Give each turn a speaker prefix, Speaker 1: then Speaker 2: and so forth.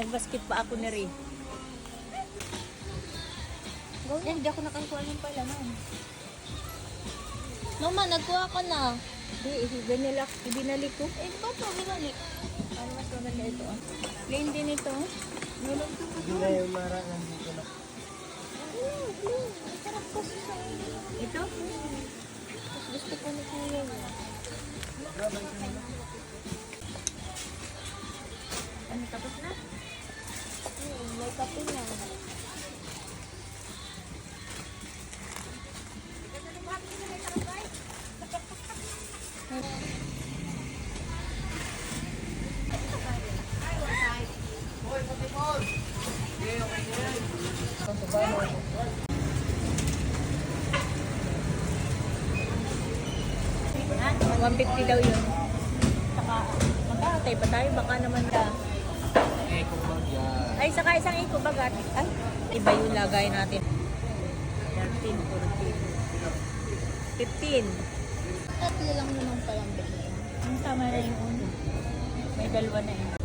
Speaker 1: Nagbasket pa ako na rin. Hindi ako nakakuha ng palaman.
Speaker 2: Mama, nagkuha ka na.
Speaker 1: Hindi, ibinalik ko.
Speaker 2: Eh, ba't mo binalik?
Speaker 1: Ano mas maganda ito ah. Plain din ito.
Speaker 3: Hindi na yung mara nandito na.
Speaker 2: Sarap kasi sa inyo.
Speaker 1: Ito?
Speaker 2: Mas gusto ko ni Kuya.
Speaker 1: Ano, tapos na?
Speaker 2: May kape na.
Speaker 1: Ha? 150 daw yun. Saka, magkakatay pa tayo. Baka naman ka.
Speaker 3: Eh, kung yan.
Speaker 1: Ay, saka isang iko bagat. Ay, iba yung lagay natin. 13, 14, 15.
Speaker 2: Tatlo lang naman palang bigyan.
Speaker 1: Ang tama na yung uno. May dalawa na yun.